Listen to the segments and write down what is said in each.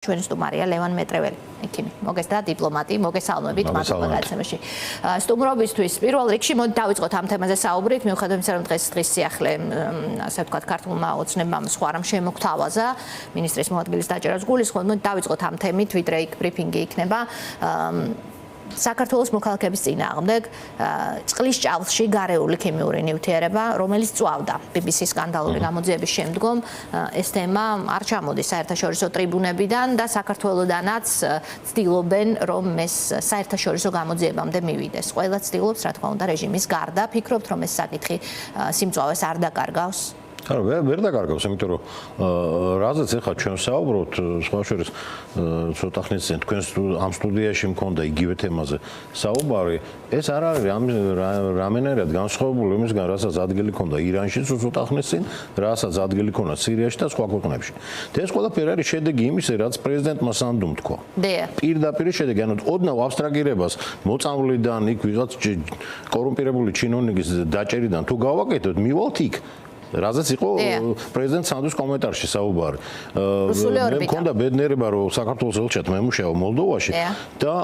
ჩვენი სტუმარია ლევან მეტრეველი, ექიმი, მოგესწრა დიპლომატი, მოგესალმებით მადლობა გადაცემაში. სტუმრობისთვის პირველ რიგში მოდი დავიწყოთ ამ თემაზე საუბრით, მიუხედავად იმისა, რომ დღეს სიახლე, ასე ვთქვათ, ქართულმა ოცნებამ სხვა რამ შემოგთავაზა, მინისტრის მოადგილის დაჭერას გულისხმობ, მოდი დავიწყოთ ამ თემით, ვიდრე იქ ბრიფინგი იქნება. საქართველოს მოქალაქეების წინააღმდეგ წყლის ჭავლში გარეული ქიმიური ნივთიერება, რომელიც წვავდა BBC-ის სკანდალური გამოძიების შემდგომ, ეს თემა არ ჩამოდის საერთაშორისო ტრიბუნებიდან და საქართველოდანაც ცდილობენ, რომ ეს საერთაშორისო გამოძიებამდე მივიდეს. ყველა ცდილობს, რა თქმა უნდა, რეჟიმის გარდა. ფიქრობთ, რომ ეს საკითხი სიმწვავეს არ დაკარგავს? ვერ დაკარგავს, იმიტომ რომ რაზეც ახლა ჩვენ საუბრობთ, სხვა შორის ცოტა ხნის წინ თქვენ ამ სტუდიაში მქონდა იგივე თემაზე საუბარი, ეს არ არის რამენერად განსხვავებული იმისგან, რასაც ადგილი ქონდა ირანში ცოტა ხნის წინ, რასაც ადგილი ქონდა სირიაში და სხვა ქვეყნებში. და ეს ყველაფერი არის შედეგი იმისა, რაც პრეზიდენტმა სანდუმ თქვა. პირდაპირ შედეგი, ანუ ოდნავ აბსტრაგირებას მოწამვლიდან იქ ვიღაც კორუმპირებული ჩინოვნიკის დაჭერიდან თუ გავაკეთოთ, მივალთ იქ. რაზეც იყო პრეზიდენტ სანდუმის კომენტარში საუბარი. მე მქონდა ბედნიერება, რომ საქართველოს ელჩად მემუშავა მოლდოვაში და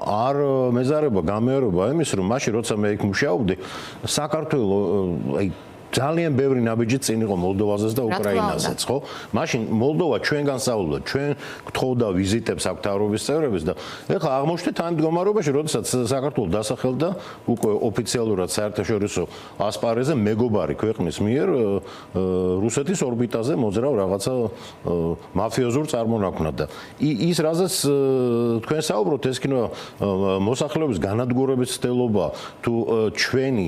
არ მეზარება გამეორება იმის, რომ მაშინ როცა მე იქ მუშაობდი, საქართველოს ძალიან ბევრი ნაბიჯი წინ იყო მოლდოვაზეც და უკრაინაზეც, ხო? მაშინ მოლდოვა ჩვენგან სწავლობდა, ჩვენ გთხოვდა ვიზიტებს აქ თავრობის წევრებს და ეხლა აღმოჩნდით ამ მდგომარეობაში, როდესაც საქართველოს დასახელდა უკვე ოფიციალურად საერთაშორისო ასპარეზზე მეგობარი ქვეყნის მიერ რუსეთის ორბიტაზე მოძრავ რაღაცა მაფიოზურ წარმონაქმნად და ის რაზეც თქვენ საუბრობთ, ეს იქნება მოსახლეობის განადგურების ცდელობა თუ ჩვენი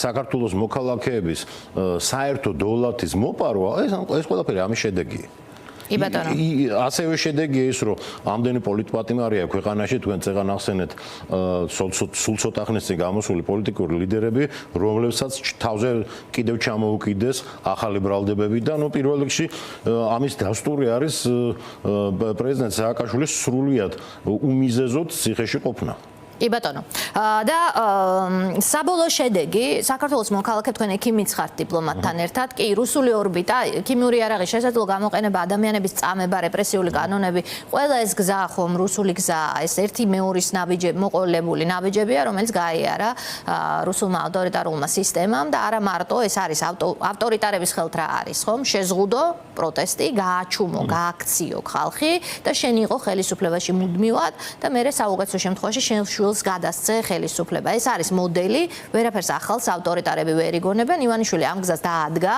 საქართველოს მოქალაქეების საერთო დოლათის მოპარვა, ეს ყველაფერი ამის შედეგია. ასევე შედეგია ის, რომ ამდენი პოლიტპატიმარია ქვეყანაში, თქვენ წეგან ახსენეთ სულ ცოტა ხნის წინ გამოსული პოლიტიკური ლიდერები, რომლებსაც თავზე კიდევ ჩამოუკიდეს ახალი ბრალდებები და პირველ რიგში ამის დასტური არის პრეზიდენტ სააკაშვილის სრულიად უმიზეზოდ ციხეში ყოფნა. კი ბატონო. და საბოლოო შედეგი საქართველოს მოქალაქე თქვენ ექიმიც ხართ დიპლომატთან ერთად, კი რუსული ორბიტა, ქიმიური იარაღის შესაძლო გამოყენება, ადამიანების წამება, რეპრესიული კანონები, ყველა ეს გზა ხომ რუსული გზა, ეს ერთი მეორის ნაბიჯები, მოყოლებული ნაბიჯებია, რომელიც გაიარა რუსულმა ავტორიტარულმა სისტემამ და არა მარტო ეს არის ავტორიტარების ხელთ რა არის, ხომ? შეზღუდო პროტესტი, გააჩუმო, გააქციო ხალხი და შენ იყო ხელისუფლებაში მუდმივად და მე საუკეთესო შემთხვევაში შენ გადასცე ხელისუფლება. ეს არის მოდელი, ვერაფერს ახალს ავტორიტარები ვერ იგონებენ. ივანიშვილი ამ გზას დაადგა,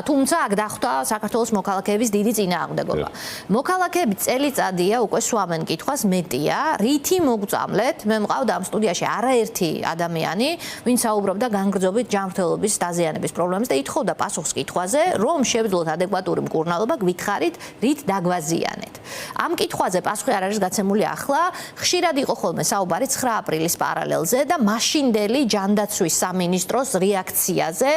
თუმცა აქ დახვდა საქართველოს მოქალაქეების დიდი წინააღმდეგობა. მოქალაქეები წელიწადია უკვე სვამენ კითხვას, მეტია, რითი მოგწამლეთ? მე მყავდა ამ სტუდიაში არაერთი ადამიანი, ვინც საუბრობდა განგრძობით ჯანმრთელობის დაზიანების პრობლემას და ითხოვდა პასუხს კითხვაზე, რომ შევძლოთ ადეკვატური მკურნალობა, გვითხრით, რით დაგვაზიანეთ. ამ კითხვაზე პასუხი არ არის გაცემული ახლა, ხშირად იყო ხოლმე საუბარი 9 აპრილის პარალელზე და მაშინდელი ჯანდაცვის სამინისტროს რეაქციაზე,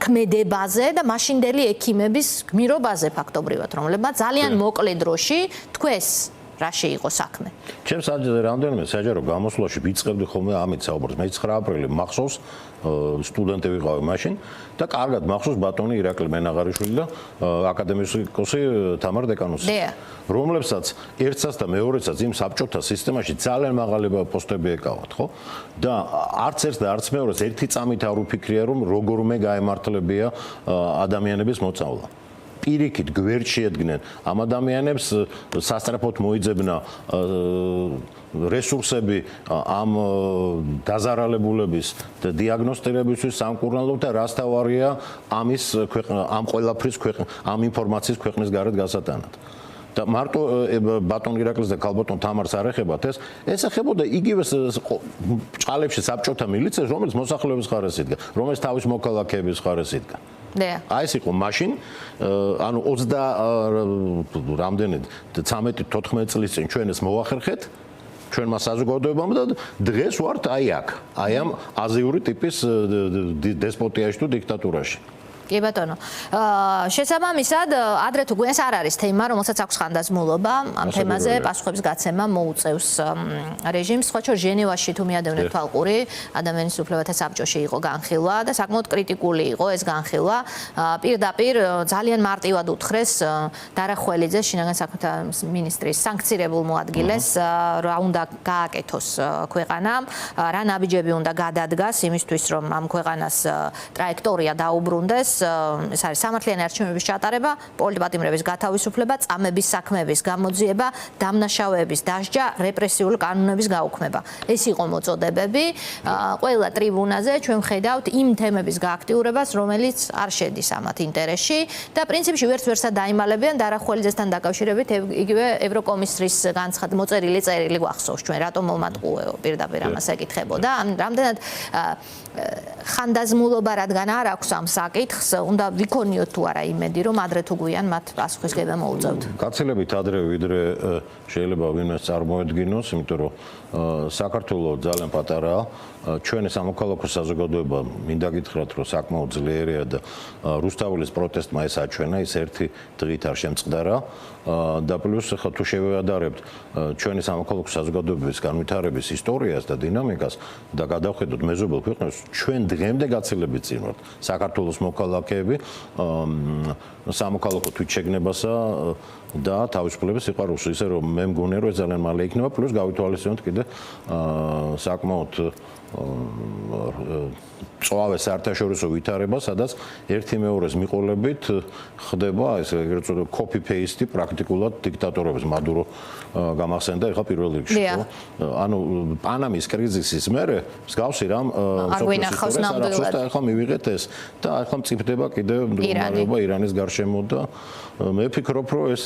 ქმედებაზე და მაშინდელი ექიმების გმირობაზე ფაქტობრივად, რომლებმაც ძალიან მოკლე დროში თქვეს რაში იყო საქმე. ჩემს რამდენიმე საჯარო გამოსვლაში ვიწყებდი ხოლმე ამით საუბარს. მე 9 აპრილი მახსოვს სტუდენტი ვიყავი მაშინ და კარგად მახსოვს ბატონი ირაკლი მენაღარიშვილი და აკადემიკოსი თამარ დეკანუსი, რომლებსაც ერთსაც და მეორესაც იმ საბჭოთა სისტემაში ძალიან მაღალი პოსტები ეკავათ, ხო? და არც ერთს და არც მეორეს ერთი წამით არ უფიქრია, რომ როგორმე გაემართლებია ადამიანების მოწამვლა. პირიქით გვერდ შეედგნენ ამ ადამიანებს, სასწრაფოდ მოიძებნა რესურსები ამ დაზარალებულების და დიაგნოსტირებისთვის სამკურნალოდ და რას თავარია ამ ყველაფრის ამ ინფორმაციის ქვეყნის გარეთ გასატანად. და მარტო ბატონ ირაკლის და ქალბატონ თამარს არ ეხებათ ეს ეხებოდა იგივე ჭალებში საბჭოთა მილიცია, რომელიც მოსახლეობის ხარეს იდგა, რომელიც თავის მოქალაქეების ხარეს იდგა. აი ეს იყო მაშინ, ანუ 20 რამდენი 13-14 წლის წინ ჩვენ ეს მოახერხეთ ჩვენმა საზოგადოებამ და დღეს ვართ აი აქ, აი ამ აზიური ტიპის დესპოტიაში თუ დიქტატურაში. კი ბატონო. შესაბამისად, ადრე თუ გვენს არ არის თემა, რომელსაც აქვს ხანდაზმულობა, ამ თემაზე პასუხების გაცემა მოუწევს რეჟიმს. სხვა შორის ჟენევაში თუ მიადევნეთ თვალყური, ადამიანის უფლებათა საბჭოში იყო განხილვა და საკმაოდ კრიტიკული იყო ეს განხილვა. პირდაპირ ძალიან მარტივად უთხრეს დარა ხველიძეს, შინაგან საქმეთა მინისტრის სანქცირებულ მოადგილეს, რა უნდა გააკეთოს ქვეყანამ, რა ნაბიჯები უნდა გადადგას იმისთვის, რომ ამ ქვეყანას ტრაექტორია დაუბრუნდეს. ეს არის სამართლიანი არჩევნების ჩატარება, პოლიტპატიმრების გათავისუფლება, წამების საქმეების გამოძიება, დამნაშავეების დასჯა, რეპრესიული კანონების გაუქმება. ეს იყო მოწოდებები. ყველა ტრიბუნაზე ჩვენ ვხედავთ იმ თემების გააქტიურებას, რომელიც არ შედის ამათ ინტერესში და პრინციპში ვერც-ვერსად დაიმალებიან დარა ხველიძესთან დაკავშირებით იგივე ევროკომისრის მოწერილი წერილი გვახსოვს ჩვენ რატომ მომატყუეო პირდაპირ ამას ეკითხებოდა. რამდენად ხანდაზმულობა რადგან არ აქვს ამ საკითხს, უნდა ვიქონიოთ თუ არა იმედი, რომ ადრე თუ გვიან მათ პასუხისგება მოუწევთ. გაცილებით ადრე ვიდრე შეიძლება ვინმეს წარმოედგინოს, იმიტომ რომ საქართველოს ძალიან პატარაა. ჩვენი სამოქალაქო საზოგადოება მინდა გითხრათ, რომ საკმაოდ ძლიერია და რუსთაველის პროტესტმა ეს აჩვენა, ის ერთი დღით არ შემწყდარა და პლუს ხა თუ შევადარებთ ჩვენი სამოქალაქო საზოგადოების განვითარების ისტორიას და დინამიკას და გადავხედოთ მეზობელ ქვეყნებს, ჩვენ დღემდე გაცილებით წინ ვართ. საქართველოს მოქალაქეები სამოქალაქო თვითშეგნებასა და თავისუფლების სიყვარულს, ისე რომ მე მგონია, რომ ეს ძალიან მალე იქნება, პლუს გავითვალისწინოთ კიდე საკმაოდ წვავე საერთაშორისო ვითარება, სადაც ერთი მეორეს მიყოლებით ხდება ეს ეგრეთ წოდებული copy paste პრაქტიკულად დიქტატორების მადურო გამახსენდა ეხა პირველ რიგში, ხო? ანუ პანამის კრიზისის მერე მსგავსი რამ გვინახავს ნამდვილად. და ეხლა მივიღეთ ეს და ეხლა მწიფდება კიდევ მდგომარეობა ირანის გარშემო და მე ვფიქრობ, რომ ეს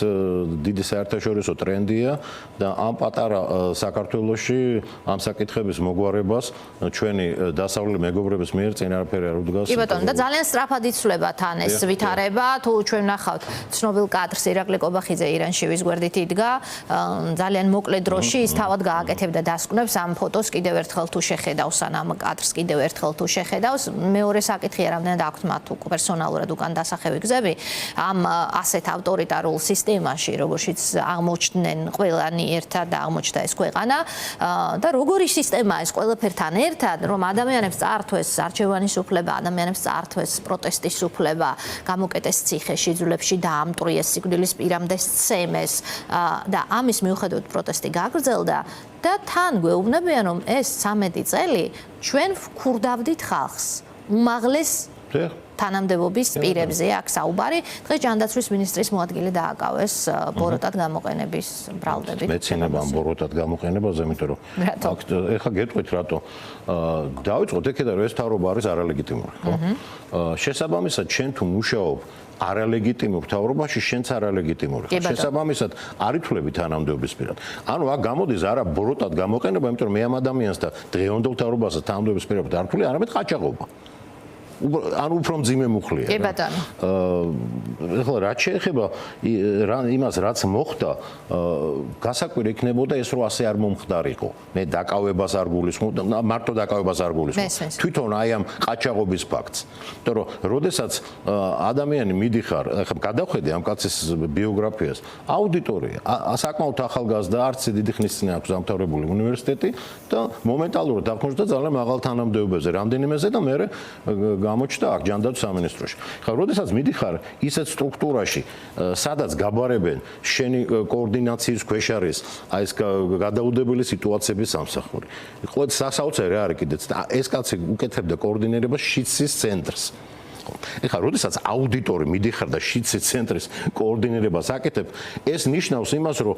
დიდი საერთაშორისო ტრენდია და ამ პატარა საქართველოში ამ საკითხების მოგვარებას ჩვენი დასავლელი მეგობრების მიერ წინ არაფერი არ უდგას. კი ბატონო, და ძალიან სწრაფად იცვლება თან ეს ვითარება. თუ ჩვენ ნახავთ ცნობილ კადრს ირაკლი კობახიძე ირანში ვის გვერდით იდგა, ძალიან მოკლე დროში ის თავად გააკეთებდა დასკვნებს ამ ფოტოს კიდევ ერთხელ თუ შეხედავს, ან ამ კადრს კიდევ ერთხელ თუ შეხედავს. მეორე საკითხია, რამდენად აქვთ მათ პერსონალურად უკან დასახევი გზები ამ ასეთ ავტორიტარულ სისტემაში, როგორშიც აღმოჩნდნენ ყველანი ერთად და აღმოჩნდა ეს ქვეყანა და როგორი სისტემაა ეს ყველაფერთან ერთად, რომ ადამიანებს წაართვეს არჩევანის უფლება, ადამიანებს წაართვეს პროტესტის უფლება, გამოკეტეს ციხეში, ძვლებში დაამტვრიეს, სიკვდილის პირამდე სცემეს და ამის მიუხედავად პროტესტი გაგრძელდა და თან გვეუბნებიან, რომ ეს 13 წელი ჩვენ ვქურდავდით ხალხს. უმაღლეს თანამდებობის პირებზე აქ საუბარი. დღეს ჯანდაცვის მინისტრის მოადგილე დააკავეს ბოროტად გამოყენების ბრალდებით. მეცინებამ ბოროტად გამოყენებაზე, იმიტომ რომ ეხლა გეტყვით რატო დავიწყოთ ეკედა რომ ეს თავრობა არის არალეგიტიმური, ხო? შესაბამისად ჩვენ თუ მუშაობ არალეგიტიმურ თავრობაში, შენც არალეგიტიმური ხარ. შესაბამისად არ ითვლები თანამდებობის პირად. ანუ აქ გამოდის არა ბოროტად გამოყენება, იმიტომ რომ მე ამ ადამიანს და დღევანდელ თავრობასაც თანამდებობის პირად არ ვთვლი, არამედ ყაჩაღობა. ანუ უფრო მძიმე მუხლია. კი ბატონო. ეხლა რაც შეეხება იმას, რაც მოხდა, გასაკვირი იქნებოდა ეს რომ ასე არ მომხდარიყო. მე დაკავებას არ გულისხმობ, მარტო დაკავებას არ გულისხმობ. თვითონ აი ამ ყაჩაღობის ფაქტს. იმიტომ რომ როდესაც ადამიანი მიდიხარ, ეხლა გადავხედე ამ კაცის ბიოგრაფიას, აუდიტორია, საკმაოდ ახალგაზრდა, არც დიდი ხნის წინ აქვს დამთავრებული უნივერსიტეტი და მომენტალურად აღმოჩნდა ძალიან მაღალ თანამდებობებზე, რამდენიმეზე და მე გამოჩნდა აქ ჯანდაცვის სამინისტროში. ხა, როდესაც მიდიხარ ისეთ სტრუქტურაში, სადაც გაბარებენ შენი კოორდინაციის ქვეშ არის აი ეს გადაუდებელი სიტუაციების სამსახური. ყოველ სასაოცარი არის კიდეც და ეს კაცი უკეთებდა კოორდინირებას შიცის ცენტრს. ეხლა, როდესაც აუდიტორი მიდიხარ და შიცის ცენტრის კოორდინირებას აკეთებ, ეს ნიშნავს იმას, რომ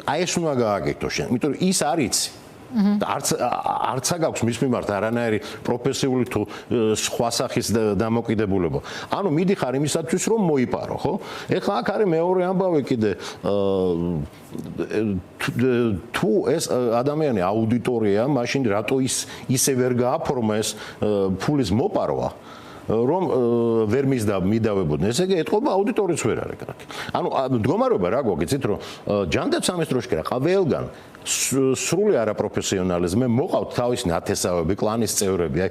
აი ეს უნდა გააკეთო შენ, იმიტომ რომ ის არიცი. არც აქვს მის მიმართ არანაირი პროფესიული თუ სხვა სახის დამოკიდებულება. ანუ მიდიხარ იმისათვის რომ მოიპარო, ხო? ეხლა აქ არის მეორე ამბავი კიდე თუ ეს ადამიანი აუდიტორია, მაშინ რატო ისე ვერ გააფორმა ეს ფულის მოპარვა? რომ ვერ მიდავებოდნენ. ესე იგი ეთყობა აუდიტორიც ვერ არის კარგი. ანუ მდგომარეობა რა გვაგიცით რომ ჯანდაცვის სამინისტროში რა ყველგან სრული არაპროფესიონალიზმი მოყავთ თავისი ნათესავები, კლანის წევრები, აი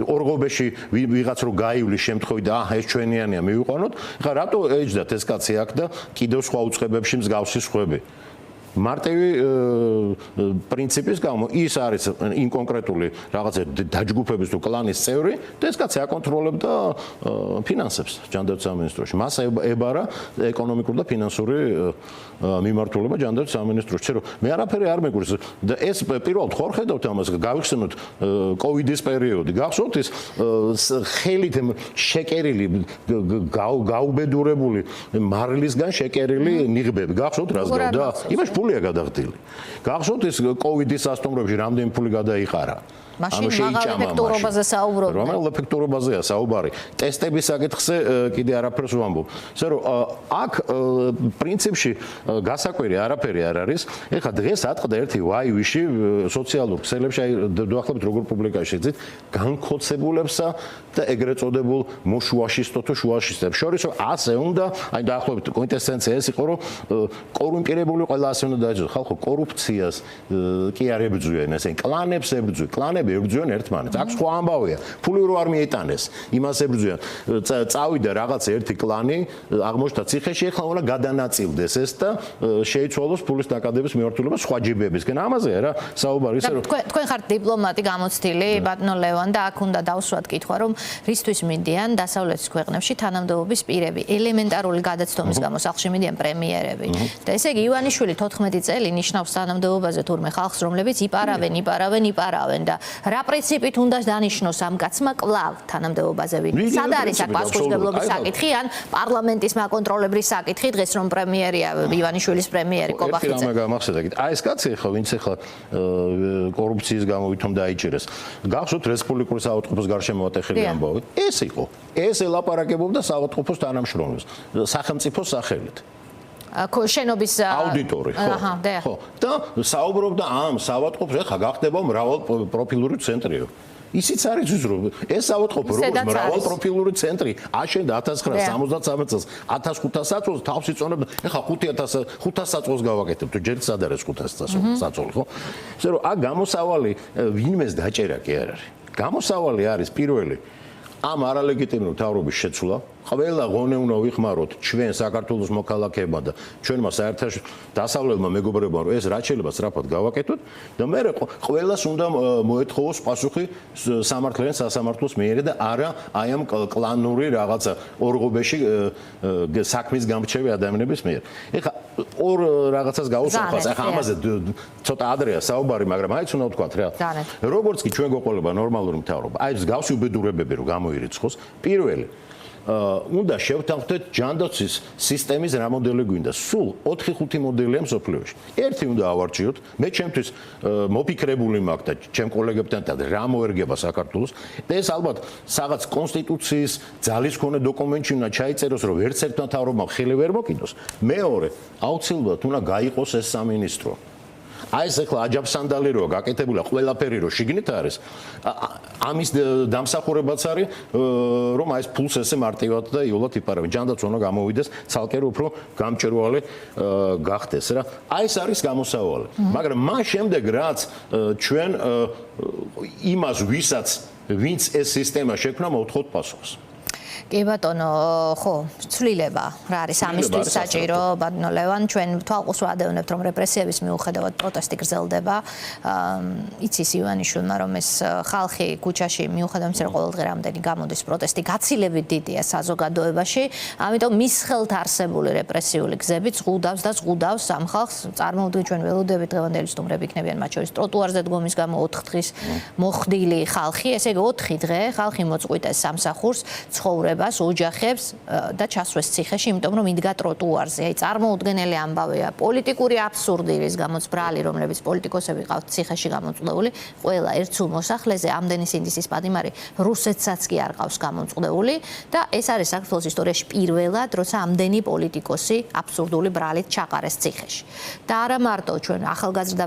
ორღობეში ვიღაც რო გაივლის შემთხვევით და ეს ჩვენიანია მივიყვანოთ. ხა რატო ეჯდათ ეს კაცი აქ და კიდევ სხვა უწყებებში მსგავსი სხვები? მარტივი პრინციპის გამო ის არის იმ კონკრეტული რაღაცა დაჯგუფების თუ კლანის წევრი და ეს კაცი აკონტროლებდა ფინანსებს ჯანდაცვის სამინისტროში. მას ებარა ეკონომიკური და ფინანსური მიმართულება ჯანდაცვის სამინისტროში. რომ მე არაფერი არ მეგურს და ეს პირველად ხო ხედავთ ამას გავიხსენოთ კოვიდის პერიოდი. გახსოვთ ის ხელით შეკერილი გაუბედურებული მარილისგან შეკერილი ნიღბები. გახსოვთ რას გავდა? იმაში ფულია გადახდილი. გახსოვთ ეს კოვიდის სასტუმროებში რამდენი ფული გადაიყარა? მაშინ მაღალ ეფექტურობაზე საუბრობდნენ. რომელ ეფექტურობაზეა საუბარი? ტესტების საკითხზე კიდე არაფერს ვამბობ. ისე რომ აქ პრინციპში გასაკვირი არაფერი არ არის. ეხლა დღეს ატყდა ერთი ვაივიში სოციალურ ქსელებში, აი დაახლოებით როგორ პუბლიკაში ეძით, განხოცებულებსა და ეგრეთ წოდებულ მოშუაშისტო თუ შუაშისტებს შორის ასე უნდა, აი დაახლოებით კვინტესენცია ეს იყო, რომ კორუმპირებული ყველა ასე უნდა დაეძოს. ხალხო კორუფციას კი არ ებრძვიან, ესე კლანებს ებრძვიან. კლანები ებრძვიან ერთმანეთს. აქ სხვა ამბავია. ფული რო არ მიეტანეს, იმას ებრძვიან. წავიდა რაღაც ერთი კლანი, აღმოჩნდა ციხეში, ეხლა უნდა გადანაწილდეს ეს და შეიცვალოს ფულის დაკადების მიმართულება სხვა ჯიბებისკენ. ამაზეა რა საუბარი, ისე რომ თქვენ ხართ დიპლომატი გამოცდილი, ბატონო ლევან და აქ უნდა დავსვათ კითხვა, რომ რისთვის მიდიან დასავლეთის ქვეყნებში თანამდებობის პირები, ელემენტარული გადაცდომის გამო სახლში მიდიან პრემიერები. და ესე იგი ივანიშვილი 14 წელი ნიშნავს თანამდებობაზე თურმე ხალხს, რომლებიც იპარავენ და რა პრინციპით უნდა დანიშნოს ამ კაცმა კვლავ თანამდებობაზე ვინმე? სად არის აქ პასუხისმგებლობის საკითხი ან პარლამენტის მაკონტროლებრის საკითხი დღეს რომ პრემიერია ივანიშვილის პრემიერი კობახიძე? ერთი რამე გამახსენდა. აი ეს კაცი ხო ვინც ახლა კორუფციის გამო ვითომ დაიჭერეს. გახსოვთ რესპუბლიკური საავადმყოფოს გარშემოატეხილი ამბავი? ეს იყო. ეს ელაპარაკებობდა საავადმყოფოს თანამშრომლებს სახელმწიფოს სახელით. შენობის აუდიტორი ხო და საუბრობდა ამ საავადმყოფოს ეხლა გახდება მრავალპროფილური ცენტრიო. ისიც არის ის რომ ეს საავადმყოფო როგორც მრავალპროფილური ცენტრი აშენდა 1973 წელს 1500 საწოლს თავს იწონებდა ეხლა 500 საწოლს გავაკეთებ თუ ჯერ სად არის 500 საწოლი ხო ისე რომ აქ გამოსავალი ვინმეს დაჭერა კი არ არის გამოსავალი არის პირველი ამ არალეგიტიმური მთავრობის შეცვლა ყველა ღონე უნდა ვიხმაროთ ჩვენ საქართველოს მოქალაქეებმა და ჩვენმა საერთაშორისო დასავლელმა მეგობრებმა რომ ეს რაც შეიძლება სწრაფად გავაკეთოთ და მე ყველას უნდა მოეთხოვოს პასუხი სამართლიან სასამართლოს მიერ და არა აი ამ კლანური რაღაცა ორღობეში საქმის გამრჩევი ადამიანების მიერ. ეხლა ორ რაღაცას გავუსახავს ეხლა ამაზე ცოტა ადრეა საუბარი მაგრამ აიც უნდა ვთქვათ რა. როგორც კი ჩვენ გვეყოლება ნორმალური მთავრობა აი ეს გავსი უბედურებები რომ გამოირიცხოს პირველი უნდა შევთანხმდეთ ჯანდაცვის სისტემის რა მოდელი გვინდა. სულ 4-5 მოდელია მსოფლიოში. ერთი უნდა ავარჩიოთ. მე ჩემთვის მოფიქრებული მაქვს და ჩემ კოლეგებთან და რა მოერგება საქართველოს. და ეს ალბათ რაღაც კონსტიტუციის ძალისქონე დოკუმენტში უნდა ჩაიწეროს, რომ ერთ ერთმა მთავრობამ ხელი ვერ მოკიდოს. მეორე, აუცილებლად უნდა გაიყოს ეს სამინისტრო. აი ეს ახლა აჯაბსანდალი როა გაკეთებულა ყველაფერი რო შიგნით არის ამის დამსახურებაც არის რომ აი ეს ფულს ესე მარტივად და იოლად იპარავენ ჯანდაცვა უნდა გამოვიდეს ცალკე უფრო გამჭვირვალე გახდეს რა აი ეს არის გამოსავალი მაგრამ მას შემდეგ რაც ჩვენ იმას ვინც ეს სისტემა შექმნა მოვთხოვთ პასუხს კი ბატონო, ხო, ცვლილება რა არის ამისთვის საჭირო, ბატონო ლევან, ჩვენ თვალყურს ვადევნებთ, რომ რეპრესიების მიუხედავად პროტესტი გრძელდება. იცის ივანიშვილმა, რომ ეს ხალხი ქუჩაში მიუხედავად იმისა, რომ ყოველდღე რამდენი გამოდის პროტესტი გაცილებით დიდია საზოგადოებაში, ამიტომ მის ხელთ არსებული რეპრესიული გზები ზღუდავს ამ ხალხს. წარმოვიდგინეთ ჩვენ ველოდებით დღევანდელი სტუმრები იქნებიან მათ შორის ტროტუარზე დგომის გამო 4 დღის მოხდილი ხალხი, ესე იგი 4 დღე ხალხი მოწყვიტეს სამსახურს, ცხოვრება ცხოვრებას, ოჯახებს და ჩასვეს ციხეში, იმიტომ რომ იდგა ტროტუარზე. აი წარმოუდგენელი ამბავია, პოლიტიკური აბსურდი, რის გამოც ბრალი, რომლებიც პოლიტიკოსები ყავთ ციხეში გამოწვეული, ყველა ერთ სულ მოსახლეზე ამდენი სინდისის პადიმარი რუსეთსაც კი არ ყავს გამოწვეული და ეს არის საქართველოს ისტორიაში პირველად, როცა ამდენი პოლიტიკოსი აბსურდული ბრალით ჩაყარეს ციხეში. და არა მარტო ჩვენ ახალგაზრდა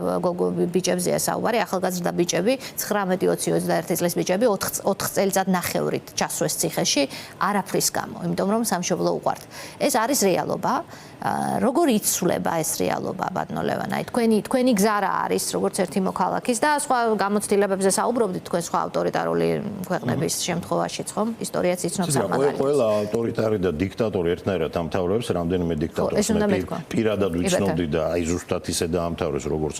ბიჭებზეა საუბარი, ახალგაზრდა ბიჭები 19-20-21 წლის ბიჭები 4 წელიწად ნახევრით ჩასვეს ციხეში არაფრის გამო, იმიტომ რომ სამშობლო უყვართ. ეს არის რეალობა. როგორ იცვლება ეს რეალობა, ბატონო ლევან? აი თქვენი გზა რა არის, როგორც ერთი მოქალაქის და სხვა გამოცდილებებზე საუბრობდით თქვენ სხვა ავტორიტარული ქვეყნების შემთხვევაშიც, ხომ? ისტორიაც იცნობს ამ მაგალითს. ყველა ავტორიტარი და დიქტატორი ერთნაირად ამთავრებს რამდენიმე დიქტატორს. მე პირადად ვიცნობდი და აი ზუსტად ისე დაამთავრეს, როგორც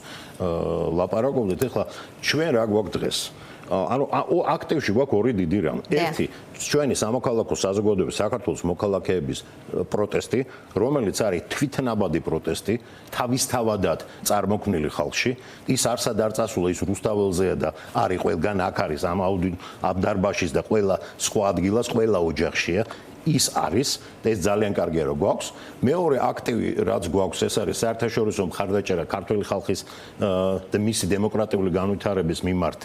ლაპარაკობდით. ეხლა ჩვენ რა გვაქვს დღეს? ანუ აქტივში გვაქვს ორი დიდი რამ. ერთი ჩვენი სამოქალაქო საზოგადოების საქართველოს მოქალაქეების პროტესტი, რომელიც არის თვითნაბადი პროტესტი, თავისთავადად წარმოქმნილი ხალხში. ის არსად არ წასულა, ის რუსთაველზეა და არის ყველგან აქ არის ამ დარბაშის და ყველა სხვა ადგილას, ყველა ოჯახშია. ის არის და ეს ძალიან კარგია რომ გვაქვს. მეორე აქტივი რაც გვაქვს, ეს არის საერთაშორისო მხარდაჭერა ქართული ხალხის და მისი დემოკრატიული განვითარების მიმართ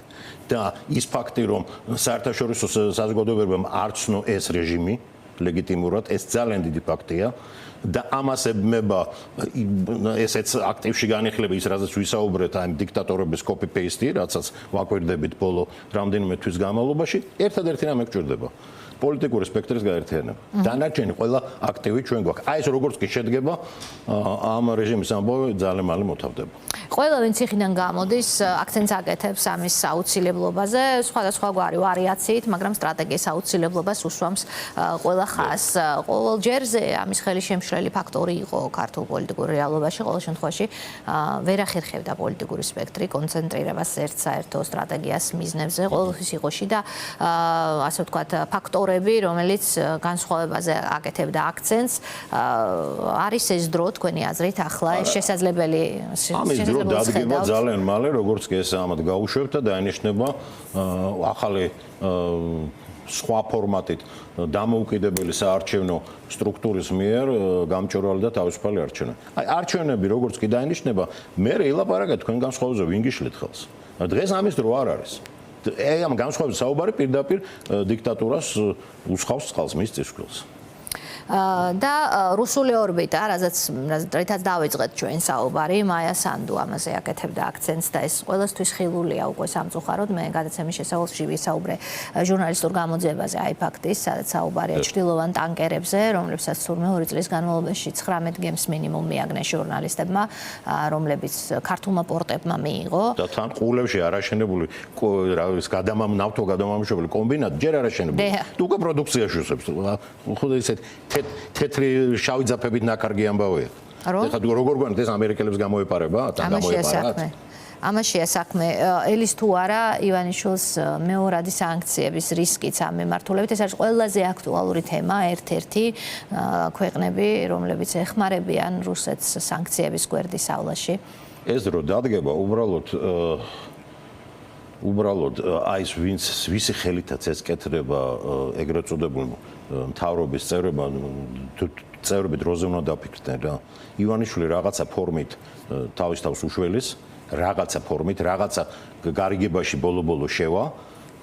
და ის ფაქტი რომ საერთაშორისო საზოგადოებამ არ ცნო ეს რეჟიმი ლეგიტიმურად, ეს ძალიან დიდი ფაქტია. და ამას ებმება ესეც აქტივში განიხილება ის რაზეც ვისაუბრეთ ამ დიქტატორების copy-paste, რაცაც ვაკვირდებით ბოლო რამდენიმე თვის განმავლობაში, ერთადერთი რამე გჭირდება. პოლიტიკური სპექტრის გაერთიანება. დანარჩენი ყველა აქტივი ჩვენ გვაქვს. აი ეს როგორც კი შედგება, ამ რეჟიმის ამბავი ძალიან მალე მოთავდება. ყველა ვინც იხიდან გამოდის, აქცენტს აკეთებს ამის აუცილებლობაზე, სხვადასხვაგვარი ვარიაციით, მაგრამ სტრატეგიის აუცილებლობას უსვამს ყველა ხაზს. ყოველ ჯერზე ამის ხელი შემშლელი ფაქტორი იყო ქართულ პოლიტიკურ რეალობაში, ყოველ შემთხვევაში ვერ ახერხებდა პოლიტიკური სპექტრი კონცენტრირებას ერთ საერთო სტრატეგიას მიზნებზე, ყოველთვის იყოში და ასე ვთქვათ, ფაქტორები, რომელიც განსხვავებაზე აკეთებდა აქცენტს, არის ეს დრო თქვენი აზრით ახლა ეს შესაძლებელი დადგება ძალიან მალე, როგორც კი ეს ამათ გაუშვებთ და დაინიშნება ახალი სხვა ფორმატით დამოუკიდებელი საარჩევნო სტრუქტურის მიერ გამჭვირვალე და თავისუფალი არჩევნები. აი არჩევნები როგორც კი დაინიშნება, მე ელაპარაკეთ თქვენ განსხვავებაზე ვინ გიშლით ხელს. დღეს ამის დრო არ არის. აი ამ განსხვავების საუბარი პირდაპირ დიქტატურას უსხავს წყალს მის წისქვილს. და რუსული ორბიტა, რითაც დავიწყეთ ჩვენ საუბარი, მაია სანდუ ამაზე აკეთებდა აქცენტს და ეს ყველასთვის ხილულია უკვე სამწუხაროდ. მე გადაცემის შესავალში ვისაუბრე ჟურნალისტურ გამოძიებაზე iFact-ის, სადაც საუბარია ჩრდილოვან ტანკერებზე, რომლებსაც თურმე 2 წლის განმავლობაში 19 გემს მინიმუმ მიაგნეს ჟურნალისტებმა, რომლებიც ქართულმა პორტებმა მიიღო. და თან ყულებში არაშენებული ნავთო გადამამუშავებელი კომბინატი ჯერ არაშენებული. უკვე პროდუქციაში უსვებს. ხო და ისეთ თეთრი შავი ძაფებით ნაკარგი ამბავია. ეხლა როგორ გვანთ ეს ამერიკელებს გამოეპარება? თან გამოეპარა. ამაშია საქმე. ელის თუ არა ივანიშვილს მეორადი სანქციების რისკიც ამ მიმართულებით. ეს არის ყველაზე აქტუალური თემა, ერთ-ერთი ქვეყნები, რომლებიც ეხმარებიან რუსეთს სანქციების გვერდისავლაში. ეს დრო დადგება უბრალოდ აი ეს ვისი ხელითაც ეს კეთდება ეგრეთ წოდებული მთავრობის წევრები დროზე უნდა დაფიქრდნენ რა. ივანიშვილი რაღაცა ფორმით თავის თავს უშველის, რაღაცა ფორმით, რაღაცა გარიგებაში ბოლო-ბოლო შევა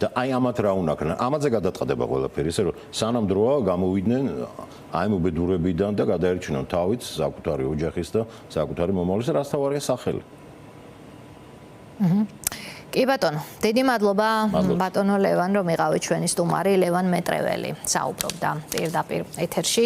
და აი ამათ რა უნაკრან. ამაზე გადაწყდება ყველაფერი, ისე რომ სანამ დროა გამოვიდნენ აი უბედურებიდან და გადაერჩინონ თავით საკუთარი ოჯახის და საკუთარი მომავლის რაც თავარია სახელი. კი ბატონო, დიდი მადლობა ბატონო ლევან, რომ იყავით ჩვენი სტუმარი. ლევან მეტრეველი საუბრობდა პირდაპირ ეთერში.